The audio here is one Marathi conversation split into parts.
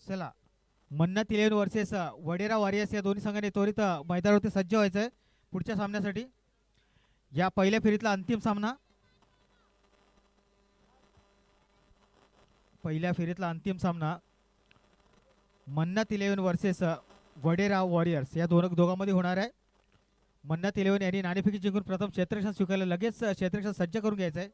चला, मन्नत 11 वर्सेस वडेरा वॉरियर्स या दोन्ही संघांनी त्वरित मैदानावरती सज्ज व्हायचं आहे पुढच्या सामन्यासाठी. या पहिल्या फेरीतला अंतिम सामना, पहिल्या फेरीतला अंतिम सामना मन्नत 11 वर्सेस वडेरा वॉरियर्स या दोघांमध्ये होणार आहे. मन्नत 11 यांनी नाणेफेकी जिंकून प्रथम क्षेत्ररक्षण स्वीकारलं, लगेच क्षेत्ररक्षण सज्ज करून घ्यायचं आहे.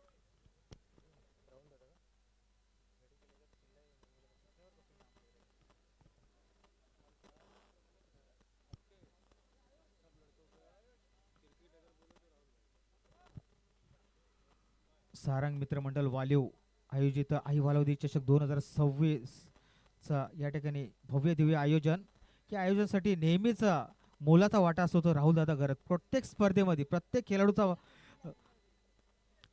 सारंग मित्रमंडळ वालीव आयोजित आई वालवदी चषक 2026 चा या ठिकाणी भव्य दिव्य आयोजन. या आयोजनासाठी नेहमीच मोलाचा वाटा असतो तो राहुल दादा गरत. प्रत्येक स्पर्धेमध्ये प्रत्येक खेळाडूचा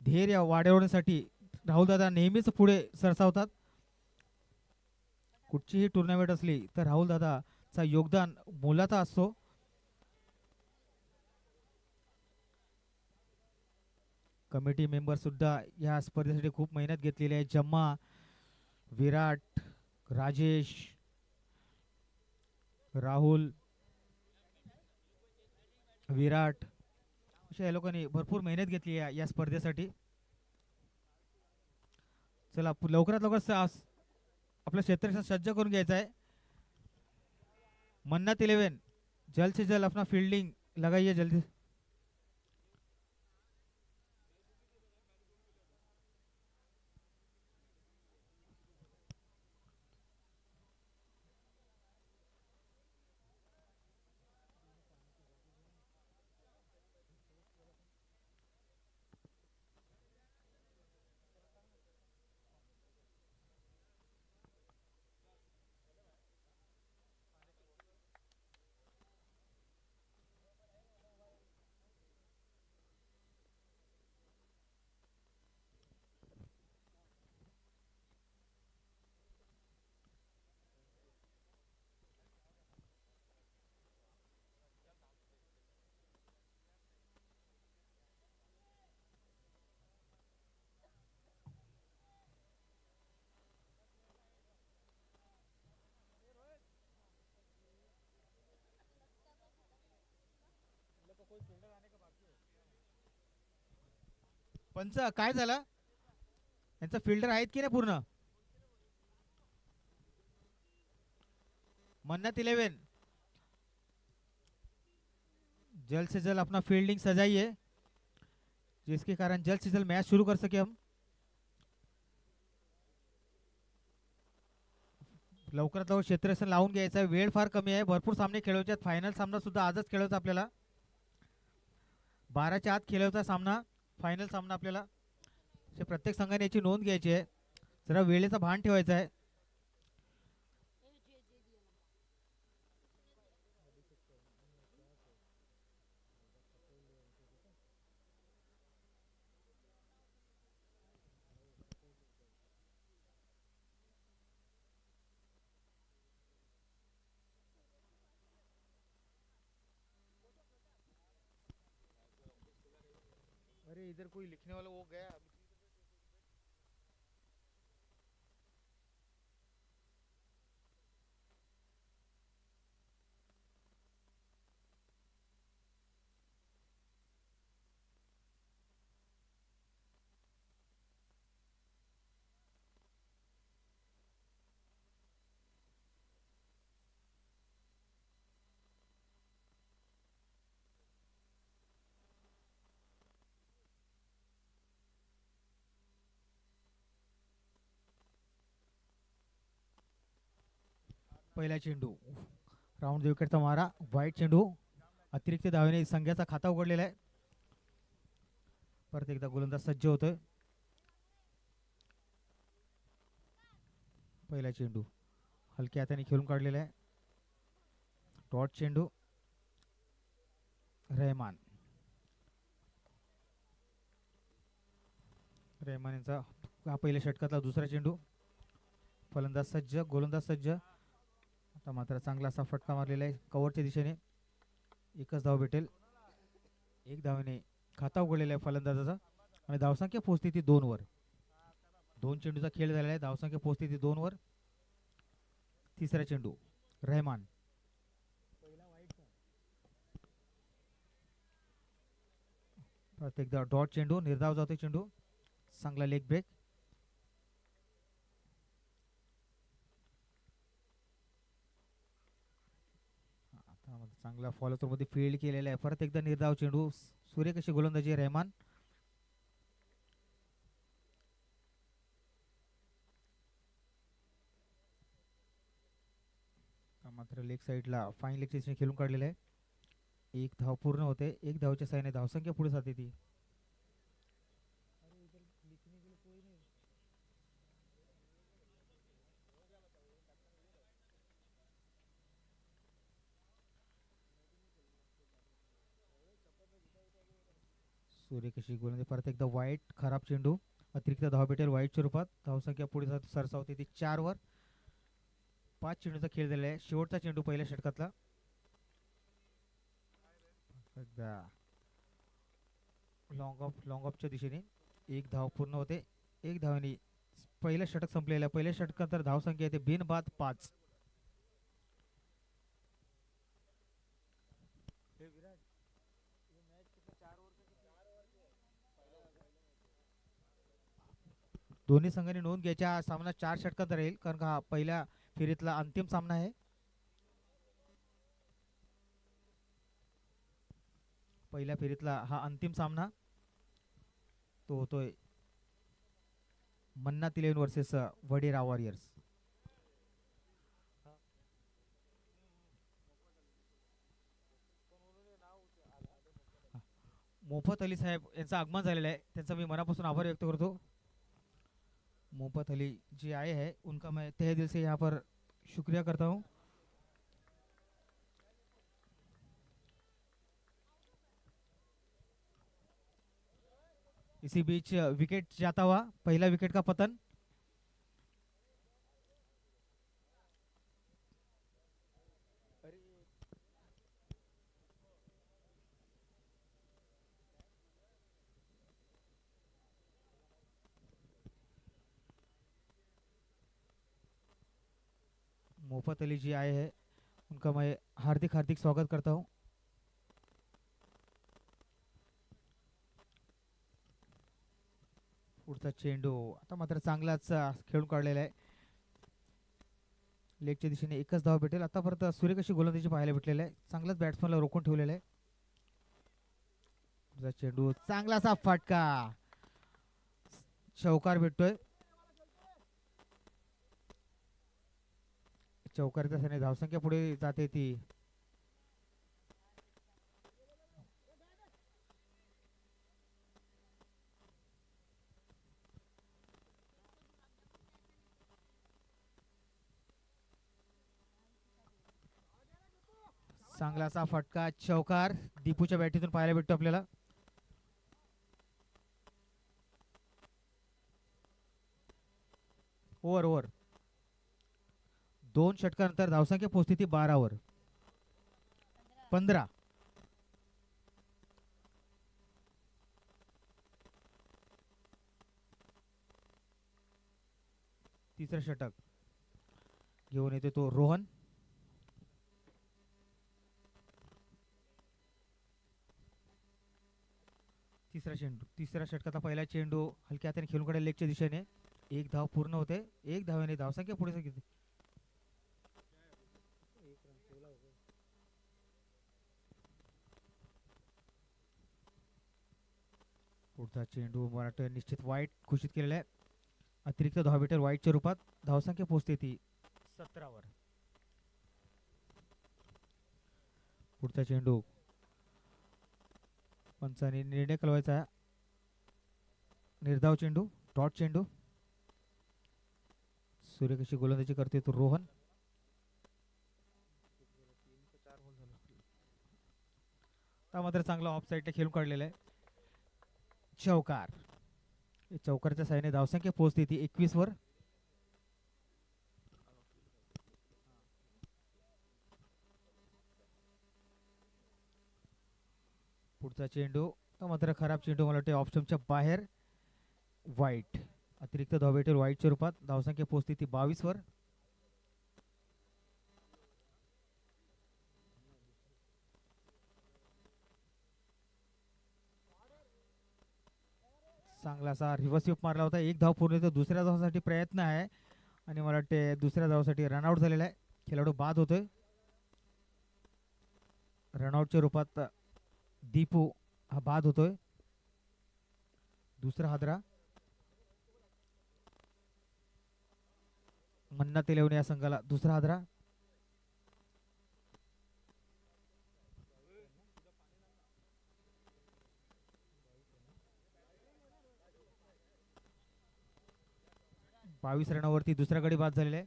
धैर्य वाढवण्यासाठी राहुल दादा नेहमीच पुढे सरसावतात. कुठचीही टुर्नामेंट असली तर राहुल दादाचा योगदान मोलाचा असतो. कमिटी मेंबर सुद्धा या स्पर्धेसाठी खूप मेहनत घेतलेली आहे. जम्मा, विराट, राजेश, राहुल, विराट अशा या लोकांनी भरपूर मेहनत घेतली आहे या स्पर्धेसाठी. चला लवकरात लवकर आपलं क्षेत्ररक्षण सज्ज करून घ्यायचं आहे. मन्नत 11 जल्द से जल्द अपना फील्डिंग लगाइए जल्दी. पंच काय झालं, यांचा फिल्डर आहेत की नाही पूर्ण? मन्नत 11 जल्द से जल्द अपना फील्डिंग सजाइए, जिसके कारण जल्द से जल्द मैच शुरू कर सके हम. लवकरात लवकर क्षेत्ररक्षण लावून घ्यायचं आहे. वेळ फार कमी आहे, भरपूर सामने खेळायचे आहेत. फायनल सामना सुद्धा आजच खेळायचा आपल्याला. 12च्या आत खेळायचा सामना, फायनल सामना आपल्याला. प्रत्येक संघाने याची नोंद घ्यायची आहे. जरा वेळेचा भान ठेवायचा आहे. अरे इधर कोई लिखने वाला वो गया. पहिला चेंडू राऊंड विकेटचा मारा, वाईट चेंडू. अतिरिक्त धावेने संघाचा खाता उघडलेला आहे. परत एकदा गोलंदाज सज्ज होतोय. पहिला चेंडू हलक्या हाताने खेळून काढलेला आहे. डॉट चेंडू, रहमान यांचा हा पहिल्या षटकातला दुसरा चेंडू. फलंदाज सज्ज, गोलंदाज सज्ज. आता मात्र चांगला असा फटका मारलेला आहे कव्हरच्या दिशेने. एकच धाव भेटेल. एक धावेने खाता उघडलेला आहे फलंदाजाचा आणि धावसंख्या पोहोचते ती 2 वर. 2 चेंडूचा खेळ झालेला आहे. धावसंख्या पोहोचते ती 2 वर. तिसरा चेंडू रहमान, परत एकदा डॉट चेंडू, निर्धाव जातो चेंडू, चांगला लेग ब्रेक. आता चांगला फॉलो थ्रो मध्ये फील्ड केलेला आहे. परत एकदा निर्धाव चेंडू, सूर्यकशी गोलंदाजी रहमान. मात्र लेग साईडला फाईन लेग ची खेळून काढलेलं आहे. एक धाव पूर्ण होते. एक धावच्या साहाय्याने धावसंख्या पुढे जाते ती. सूर्यकशी गोलंदाजी, परत एकदा वाईट, खराब चेंडू, अतिरिक्त धाव भेटेल वाईटच्या रूपात. धावसंख्या पुढे सरसावते ती 4 वर. 5 चेंडूचा खेळ झालेला आहे. शेवटचा चेंडू पहिल्या षटकातला. लॉंग ऑफच्या दिशेने एक धाव पूर्ण होते. एक धावाने पहिलं षटक संपलेलं आहे. पहिल्या षटकानंतर धावसंख्या येते बिनबाद 5. दोन्ही संघांनी नोंद घ्यायच्या. हा सामना 4 षटकात राहील, कारण का हा पहिल्या फेरीतला अंतिम सामना आहे. पहिल्या फेरीतला हा अंतिम सामना तो होतोय मन्नात 11 वर्सेस वडेरा वॉरियर्स. मोफत अली साहेब यांचं आगमन झालेलं आहे. त्यांचा मी मनापासून आभार व्यक्त करतो. मोफत अली जी आए हैं उनका मैं तहे दिल से यहाँ पर शुक्रिया करता हूँ. इसी बीच विकेट जाता हुआ, पहला विकेट का पतन. मोफत अली जी आए हैं उनका मैं हार्दिक हार्दिक स्वागत करता हूँ. पुढचा चेंडू आता मात्र चांगलाच खेळून काढलेला आहे. लेगच्या दिशेने एकच धाव भेटेल. आतापर्यंत सूर्यकशी गोलंदाजी पाहायला भेटलेला आहे. चांगलाच बॅट्समनला रोखून ठेवलेला आहे. पुढचा चेंडू, चांगलासा फटका, चौकार भेटतोय. चौकारीच्या साने धावसंख्या पुढे जाते ती. चांगलासा फटका, चौकार दीपूच्या बॅटीतून पाहायला भेटतो आपल्याला. ओव्हर 2 षटकानंतर धावसंख्या पोहोचते ती 12 वर. 15. तिसरा षटक घेऊन येतो तो रोहन. तिसऱ्या षटकाचा पहिला चेंडू हलक्या हाताने खेळून काढेल लेगच्या दिशेने. एक धाव पूर्ण होते. एक धावाने धावसंख्या पुढे गेली. पुढचा चेंडू मराठा निश्चित वाईट घोषित केलेला आहे. अतिरिक्त धाव भेटेल वाईटच्या रूपात. धावसंख्या पोहोचते ती 17 वर. पुढचा चेंडू पंचाने निर्णय कळवायचा आहे. निर्धाव चेंडू, डॉट चेंडू. सूर्यकशी गोलंदाजी करते तो रोहन. मात्र चांगला ऑफ साईडला खेळून काढलेला आहे. चौकार. चौकारच्या साहाय्याने धावसंख्या पोहोचते ती 21 वर. पुढचा चेंडू मात्र खराब चेंडू, मला वाटते ऑप्शनच्या बाहेर. वाईट. अतिरिक्त धाव भेटेल वाईटच्या रूपात. धावसंख्या पोहोचते ती 22 वर. चांगला असा रिव्हर्स स्वीप मारला होता. एक धाव पूर्ण. दुसऱ्या धावासाठी प्रयत्न आहे आणि मला वाटते दुसऱ्या धावासाठी रनआउट झालेला आहे. खेळाडू बाद होतोय. रनआउटच्या रूपात दीपू हा बाद होतोय. दुसरा हादरा मन्ना तेलवणे या संघाला. दुसरा हादरा. बावीस रनावरती दुसरा गडी बाद झालेला आहे.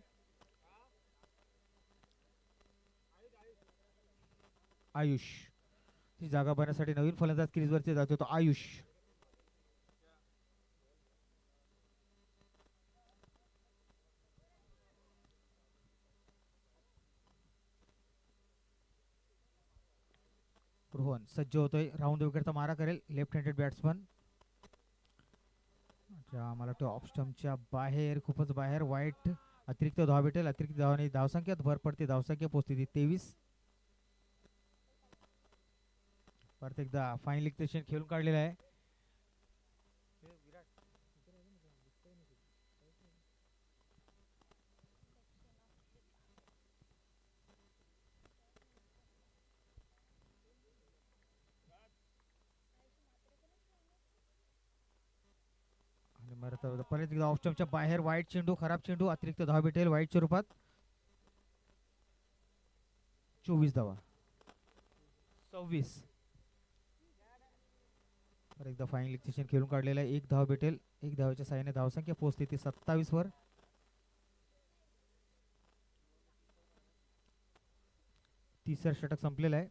आयुष ती जागा बनण्यासाठी नवीन फलंदाज क्रीजवरती जातो तो आयुष. रोहन सज्ज होतोय. राऊंड विकेटचा मारा करेल. Left handed batsman. मला वाटतं ऑफ स्टंपच्या बाहेर, खूपच बाहेर. वाईट. अतिरिक्त धाव भेटेल. अतिरिक्त धावाने धावसंख्यात भर पडते. धावसंख्या पोहोचते ती 23. परत एकदा फाईन लीग सेशन खेळून काढलेला आहे. परत एकदा ऑफ स्टंपच्या बाहेर वाईट चेंडू. खराब चेंडू. अतिरिक्त धाव भेटेल वाईटच्या रूपात. 24 धावा. 26. परत एकदा फाईन लीग सेशन खेळून काढलेला आहे. एक धाव भेटेल. एक धावाच्या साहाय्याने धावसंख्या पोहोचते ती 27 वर. तिसरा षटक संपलेला आहे.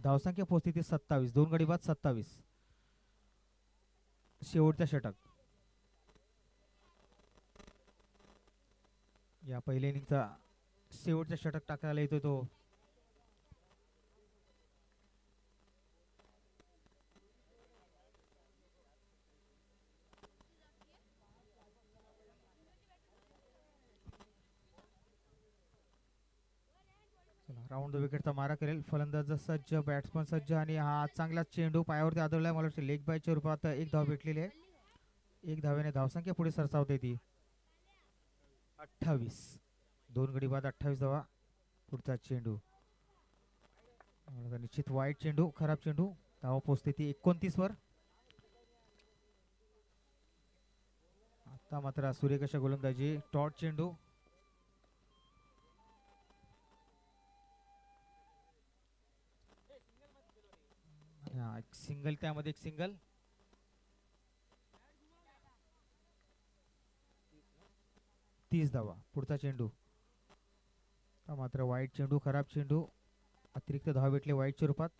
धावसंख्या पोहोचते ती 27. 2 गडी बाद 27. शेवटचा षटक. या पहिल्या इनिंगचा शेवटचा षटक टाकायला येतोय तो राऊंड विकेटचा मारा करेल. फलंदाज सज्ज. बॅट्समन सज्ज. आणि हा चांगला चेंडू पायावरती आदळलाय. मला वाटतं लेग बायच्या रूपात एक धाव भेटलेली आहे. एक धावेने धावसंख्या पुढे सरसावते ती 28. 2 गडी बाद 28 धावा. पुढचा चेंडू निश्चित वाईट चेंडू. खराब चेंडू. धावा पोहोचते ती 29 वर. आता मात्र सूर्यकशा गोलंदाजी. टॉट चेंडू. एक सिंगल. त्यामध्ये एक सिंगल. तीस धावा. पुढचा चेंडू मात्र वाईट चेंडू. खराब चेंडू. अतिरिक्त धावा भेटले वाईटच्या रूपात.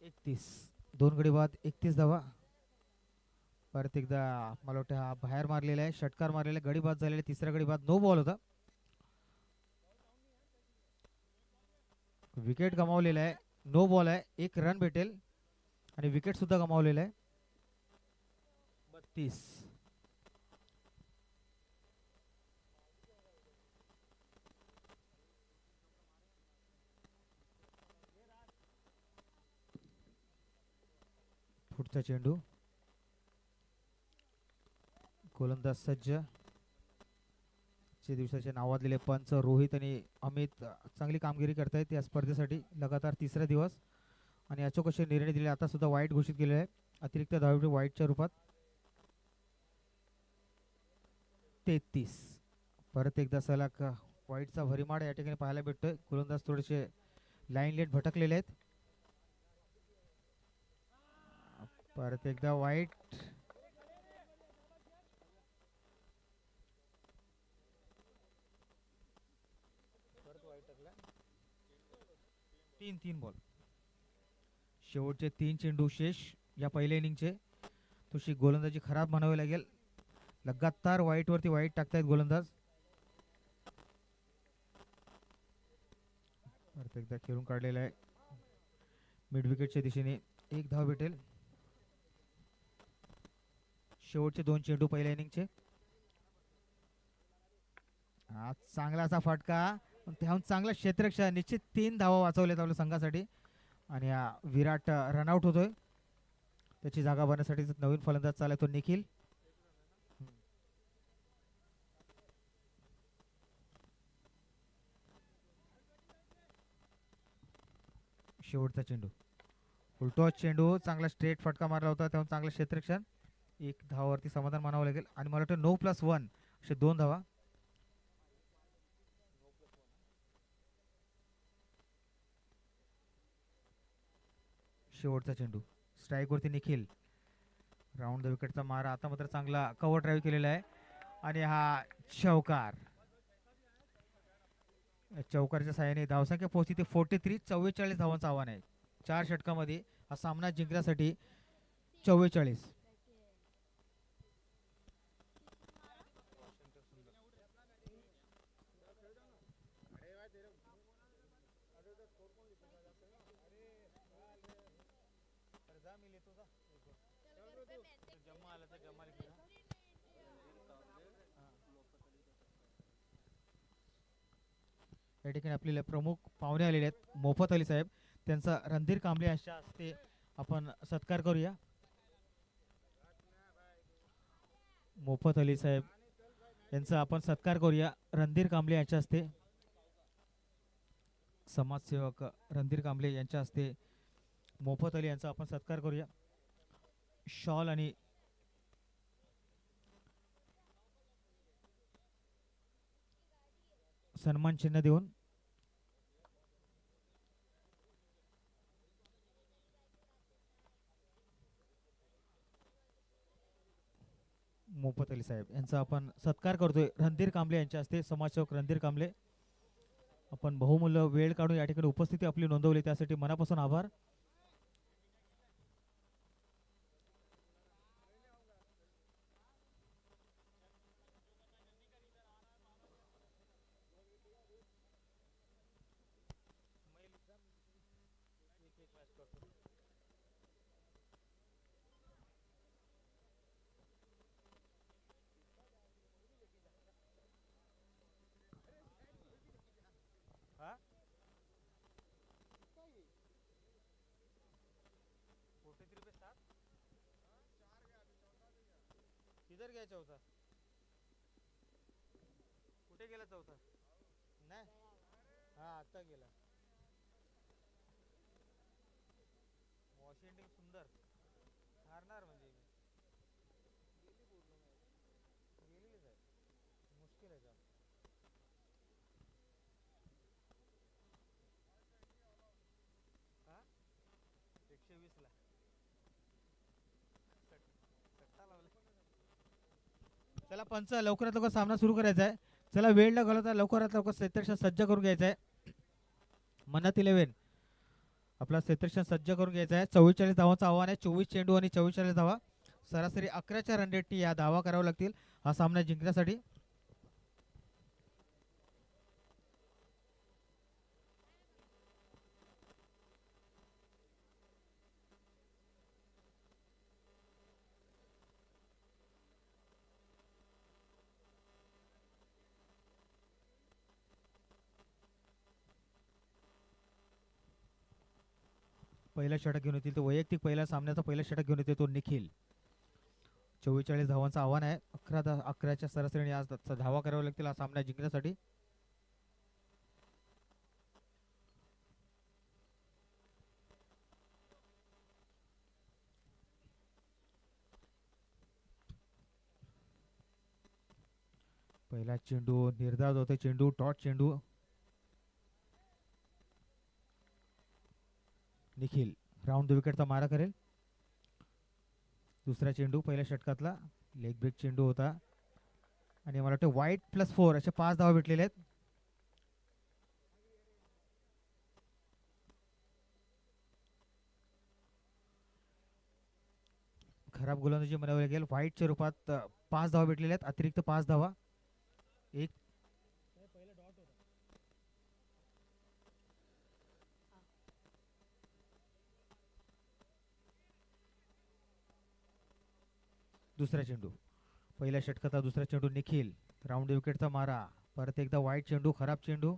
31. 2 गडी बाद 31 धावा. परत एकदा मला वाटतं हा बाहेर मारलेला आहे. षटकार मारलेला. गडी बाद झालेला. तिसरा गडी बाद. नो बॉल होता. विकेट गमावलेला आहे. नो बॉल आहे. एक रन भेटेल आणि विकेट सुद्धा गमावलेला आहे. 32. पुढचा चेंडू. गोलंदाज सज्ज. दिवसाचे नावाजलेले पंच रोहित आणि अमित चांगली कामगिरी करतायत या स्पर्धेसाठी. लगातार तिसरा दिवस आणि अचूक असे निर्णय दिले. आता सुद्धा वाईट घोषित केले आहे. अतिरिक्त धावे वाईटच्या रूपात. 33. परत एकदा सलग वाईटचा भरीमाड या ठिकाणी पाहायला भेटतोय. गोलंदाज थोडेसे लाईन लेट भटकलेले आहेत. परत एकदा वाईट. तीन बॉल. शेवटचे 3 चेंडू शेष या पहिल्या इनिंगचे. तुझी गोलंदाजी खराब म्हणावी लागेल. लगातार वाईट वरती वाईट टाकतायत गोलंदाज. परत एकदा खेळून काढलेला आहे. मिड विकेटच्या दिशेने एक धाव भेटेल. शेवटचे 2 चेंडू पहिल्या इनिंगचे. हा चांगला असा फटका. त्याहून चांगला क्षेत्ररक्षण. निश्चित 3 धावा वाचवल्यात आपल्या संघासाठी आणि विराट रनआउट होतोय. त्याची जागा भरण्यासाठी नवीन फलंदाज चालला तो निखिल. शेवटचा चेंडू, उलटो चेंडू, चांगला स्ट्रेट फटका मारला होता, तेव्हा चांगलं क्षेत्ररक्षण. एक धावावरती समाधान मानावं लागेल आणि मला वाटतं 9+1 असे 2 धावा. शेवटचा चेंडू, स्ट्राईक वरती निखिल. राऊंड द विकेटचा मारा, आता मात्र चांगला कव्हर ड्राईव्ह केलेला आहे आणि हा चौकार. चौकारच्या साहाय्याने धावसंख्या पोहोचली ते 43. 44 धावांचं आव्हान आहे 4 षटकामध्ये हा सामना जिंकण्यासाठी. 44. या ठिकाणी आपल्याला प्रमुख पाहुणे आलेले आहेत, मोफत अली साहेब. त्यांचा रणधीर कांबळे यांच्या हस्ते आपण सत्कार करूया. मोफत अली साहेब यांचा आपण सत्कार करूया रणधीर कांबळे यांच्या हस्ते. समाजसेवक रणधीर कांबळे यांच्या हस्ते मोफत अली यांचा आपण सत्कार करूया. शॉल आणि सन्मान चिन्ह देऊन मोफत अली साहेब यांचा आपण सत्कार करतोय रणधीर कांबळे यांच्या हस्ते. समाजसेवक रणधीर कांबळे, आपण बहुमूल्य वेळ काढून या ठिकाणी उपस्थिती आपली नोंदवली त्यासाठी मनापासून आभार. किधर गया चौथा, कुठे गेला चौथा? नाही, हा आता गेला. वॉशिंग्टन सुंदर हारणार म्हणजे गेलेलीच आहे, मुश्किल आहे का? 120 ला सट्टा लावला. चला पंच, लवकरात लवकर सामना सुरू करायचा आहे. चला वेळ न घालवता लवकरात लवकर क्षेत्ररक्षण सज्ज करून घ्यायचं आहे. मनात 11 आपला क्षेत्ररक्षण सज्ज करून घ्यायचा आहे. 44 धावांचं आव्हान आहे. 24 चेंडू आणि 44 धावा, सरासरी 11च्या रन रेटनी या धावा करावा लागतील हा सामना जिंकण्यासाठी. पहिला षटक घेऊन येतील तो वैयक्तिक पहिल्या सामन्याचा पहिला षटक घेऊन येतो तो निखिल. 44 धावांचं आव्हान आहे. 11च्या सरासरीने आज धावा कराव्या लागतील हा सामना जिंकण्यासाठी. पहिला चेंडू निर्धाव होते, चेंडू डॉट चेंडू. निखिल राऊंड द विकेटचा मारा करेल. दुसरा चेंडू पहिल्या षटकातला लेग ब्रेक चेंडू होता आणि मला वाटतं वाईट +4 असे 5 धावा भेटलेले आहेत. खराब गोलंदाजी म्हणावी लागेल. व्हाईटच्या रूपात 5 धावा भेटलेल्या आहेत, अतिरिक्त 5 धावा. एक दुसरा चेंडू पहिल्या षटकाचा दुसरा चेंडू निखिल राऊंड विकेटचा मारा. परत एकदा वाईट चेंडू, खराब चेंडू.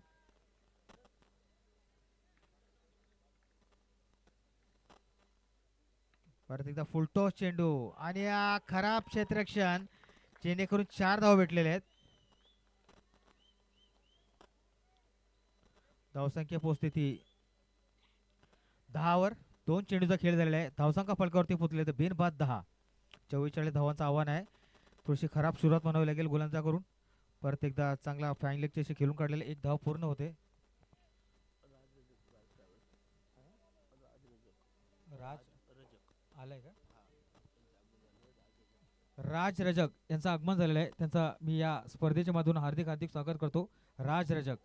परत एकदा फुलटॉस चेंडू आणि खराब क्षेत्ररक्षण, जेणेकरून 4 धाव भेटलेले आहेत. धावसंख्या पोहोचते ती 10 वर. 2 चेंडूचा खेळ झालेला आहे. धावसंख्या फलकावरती पोहोचले तर बिनबाद 10. 44 धावांचं आव्हान आहे. थोडीशी खराब सुरुवात म्हणावी लागेल गोलंदाजा करून. परत एकदा चांगला फाईन लेगचे खेळून काढलेले, एक धाव पूर्ण होते. राज आलाय का? राज रजक यांचं आगमन झालेलं आहे. त्यांचा मी या स्पर्धेच्या मधून हार्दिक हार्दिक स्वागत करतो. राज रजक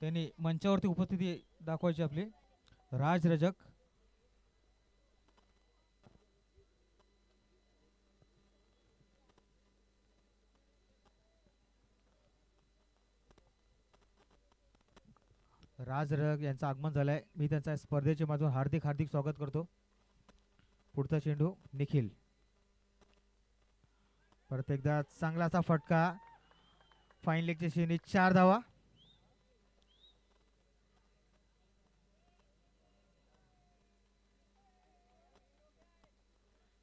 त्यांनी मंचावरती उपस्थिती दाखवायची आपली. राज रजक राज रजक यांचं आगमन झालंय. मी त्यांच्या स्पर्धेच्या मधून हार्दिक हार्दिक स्वागत करतो. पुढचा चेंडू निखिल. परत एकदा चांगला असा फटका, फाईन लेगच्या दिशेने 4 धावा.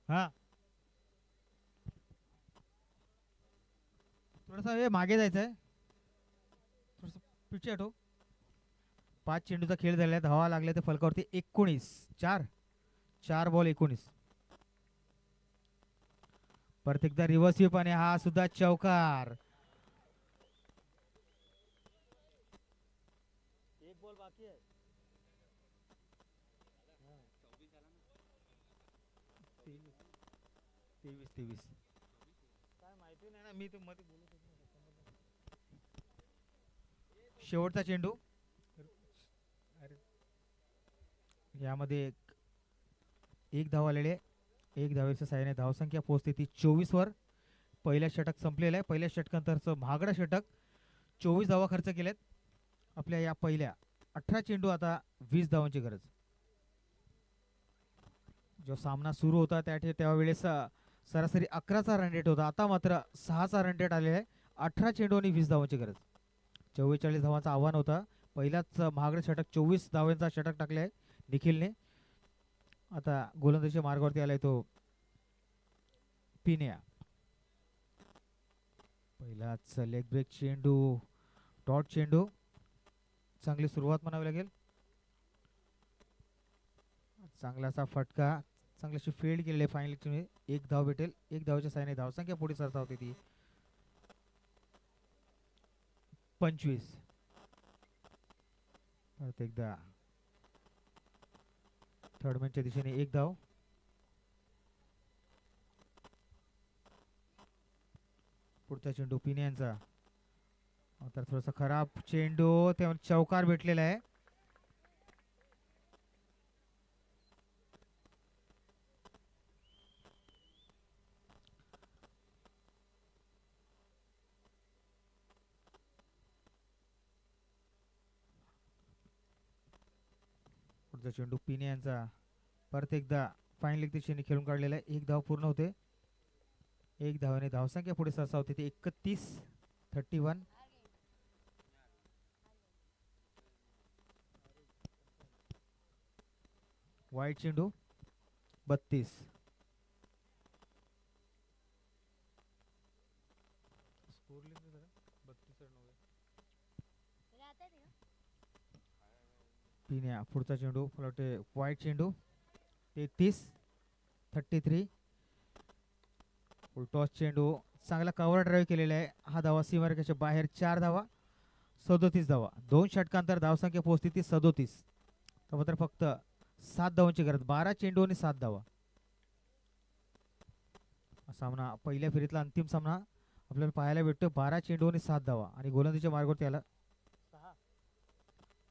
हा थोडासा हे मागे जायचंय, थोडस पिछे हटो. 5 चेंडूचा खेळ झालेला आहे. धावा लागल्या ते फलकावरती 19. 4 बॉल 19. परत एकदा रिव्हर्स स्वीप आणि हा सुद्धा चौकार. एक बॉल बाकी आहे. 23 काय माहिती नाही ना, मी तर मध्ये बोलत होतो. शेवटचा चेंडू. अरे यामध्ये एक धाव आलेले. एक धावेच्या साहाय्याने धावसंख्या पोहोचते ती 24 वर. पहिल्या षटक संपलेलं आहे. पहिल्या षटकानंतरचं महागडा षटक. 24 धावा खर्च केलेत आपल्या या पहिल्या 18 चेंडू. आता 20 धावांची गरज. जो सामना सुरू होता त्यावेळेस सरासरी 11चा रन रेट होता. आता मात्र 6चा रन रेट आलेला आहे. 18 चेंडू आणि 20 धावांची गरज. 44 धावांचं आव्हान होता. पहिलाच महागडे षटक 24 धावांचा षटक टाकले आहे निखिलने. आता गोलंदाजीच्या मार्गावरती आलाय तो पिन्या. पहिलाच लेग ब्रेक चेंडू, डॉट चेंडू. चांगली सुरुवात म्हणावी लागेल. चांगलासा फटका, चांगल्याशी फील्ड केलेली फायनल तुम्ही. एक धाव भेटेल. एक धावच्या साहाय्याने धावसंख्या पुढे सरता होती ती 25. परत एकदा थर्ड मॅनच्या दिशेने एक धाव. पुढचा चेंडू पिन्यांचा. तर थोडासा खराब चेंडू, तेव्हा चौकार भेटलेला आहे. पुढचा चेंडू पिन्यांचा. परत एकदा फाईन लेग दिशेने खेळून काढलेला आहे. एक धाव पूर्ण होते. एक धावाने धावसंख्या पुढे सरसा होते ती 31. वाईट चेंडू 32. पिन्या. पुढचा चेंडू वाईट चेंडू 33. टॉस चेंडू, चांगला कव्हर ड्राईव्ह केलेला आहे. हा धावा सीमारेषेच्या बाहेर. 4 धावा 37 धावा. 2 षटकांतर धावसंख्या पोहोचते ती 37. तर मात्र फक्त 7 धावांची गरज. 12 चेंडू आणि 7 धावा. सामना पहिल्या फेरीतला अंतिम सामना आपल्याला पाहायला भेटतो. 12 चेंडू आणि 7 धावा आणि गोलंदाजीच्या मार्गावरती आला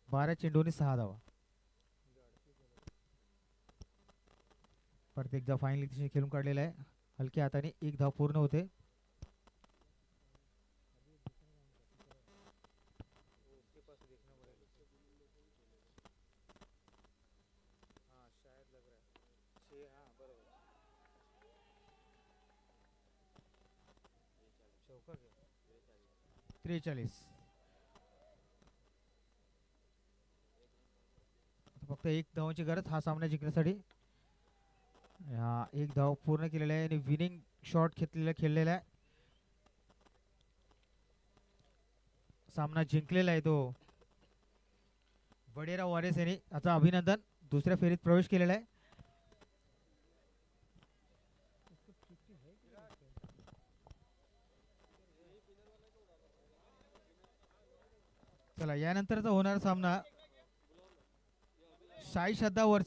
12 चेंडू आणि 6 धावा. परत एकदा फायनल खेळून काढलेला आहे. हलक्या हाताने एक धाव पूर्ण होते. फक्त एक धावांची गरज हा सामना जिंकण्यासाठी. हा एक धाव पूर्ण केलेला आहे आणि विनिंग शॉट खेळलेला आहे. सामना जिंकलेला आहे तो वडेरा वॉरियर्स यांनी. याचा अभिनंदन. दुसऱ्या फेरीत प्रवेश केलेला आहे. चला यानंतरचा होणारा सामना साई श्रद्धा वर्सेस